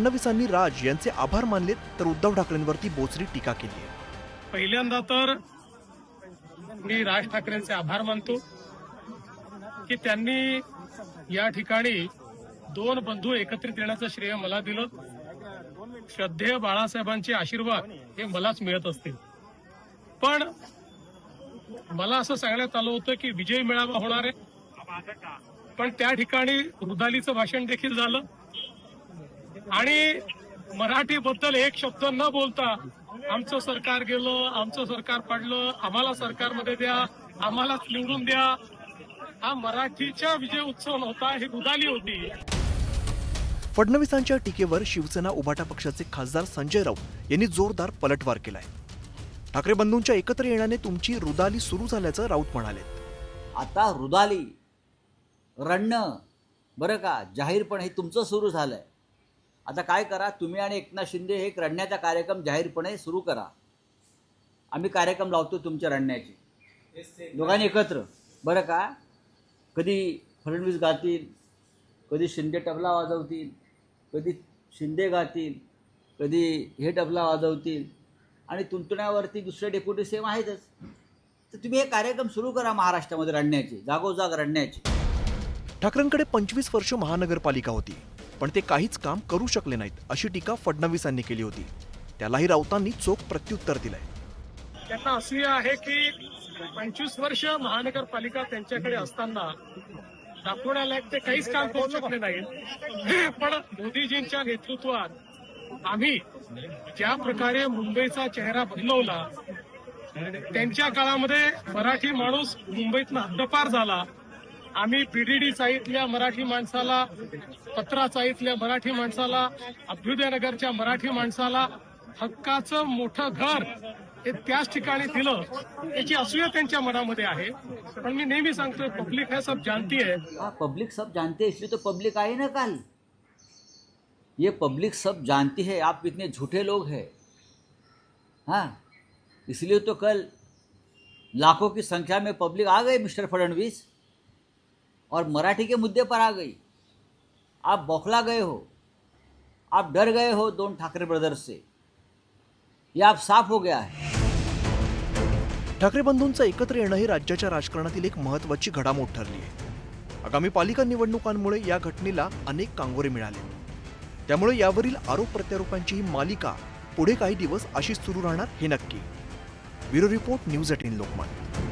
फडणवीसांनी राज यांचे आभार मानलेत तर उद्धव ठाकरेंवरती बोचरी टीका केली आहे। पहिल्यांदा तर मी राज ठाकरेंचे आभार मानतो की त्यांनी या ठिकाणी दोन बंधू एकत्रित येण्याचं श्रेय मला दिलं। श्रद्धेय बाळासाहेबांचे आशीर्वाद हे मलाच मिळत असतील, पण मला असं सांगण्यात आलं होतं की विजय मेळावा होणार आहे, पण त्या ठिकाणी रुदालीचं भाषण देखील झालं आणि मराठीबद्दल एक शब्द न बोलता आमचं सरकार गेलं, आमचं सरकार पडलं, आम्हाला सरकारमध्ये द्या, आम्हालाच निवडून द्या, हा मराठीचा विजय उत्सव नव्हता, ही रुदाली होती। फडणवीसांच्या टीकेवर शिवसेना उभाटा पक्षाचे खासदार संजय राऊत यांनी जोरदार पलटवार केलाय। ठाकरे बंधूंच्या एकत्र येण्याने तुमची रुदाली सुरू झाल्याचं राऊत म्हणाले। आता रुदाली रडणं बरं का जाहीरपणे हे तुमचं सुरू झालंय। आता काय करा, तुम्ही आणि एकनाथ शिंदे हे एक रडण्याचा कार्यक्रम जाहीरपणे सुरू करा। आम्ही कार्यक्रम लावतो तुमच्या रडण्याचे, दोघांनी एकत्र बरं का। कधी फडणवीस गातील, कधी शिंदे तबला वाजवतील, कधी शिंदे गातील, कधी हे तबला वाजवतील आणि तुंतुण्यावरती दुसरे डेप्युटी सेम आहेतच। तर तुम्ही हे कार्यक्रम सुरू करा महाराष्ट्रामध्ये रडण्याचे, जागोजाग रडण्याचे। ठाकरेंकडे 25 वर्ष महानगरपालिका होती, पण ते काहीच काम करू शकले नाहीत अशी टीका फडणवीसांनी केली होती। त्यालाही राऊतांनी चोख प्रत्युत्तर दिलंय। त्यांना असूया आहे की 25 वर्ष महानगरपालिका त्यांच्याकडे असताना दाखवण्याला ते काहीच काम करू शकले नाहीत, पण मोदीजींच्या नेतृत्वात आम्ही ज्या प्रकारे मुंबईचा चेहरा बदलवला, त्यांच्या काळामध्ये मराठी माणूस मुंबईतनं हद्दपार झाला। आम्ही पीडीडी चाळीतल्या मराठी माणसाला, पत्रा चाळीतल्या मराठी माणसाला, अभ्युदयनगरच्या मराठी माणसाला हक्काचं मोठं घर हे त्याच ठिकाणी दिलं, याची असूया त्यांच्या मनामध्ये आहे। पण मी नेहमी सांगतोय, पब्लिक है सब जानती है। हाँ, पब्लिक सब जानते हैं, इसलिए तो पब्लिक आई ना कल। ये पब्लिक सब जानती है आप इतने झूठे लोग हैं, हाँ, इसलिए तो कल लाखों की संख्या में पब्लिक आ गई मिस्टर फडणवीस और मराठी के मुद्दे पर आ गई। आप बौखला गए हो, आप डर गए हो दोन ठाकरे ब्रदर्स से, ये आप साफ हो गया है। ठाकरे बंधूंचं एकत्र येणं ही राज्याच्या राजकारणातील एक महत्त्वाची घडामोड ठरली आहे। आगामी पालिका निवडणुकांमुळे या घटनेला अनेक कांगोरे मिळाले, त्यामुळे यावरील आरोप प्रत्यारोपांची ही मालिका पुढे काही दिवस अशीच सुरू राहणार हे नक्की। Bureau report, news 18 Lokmat.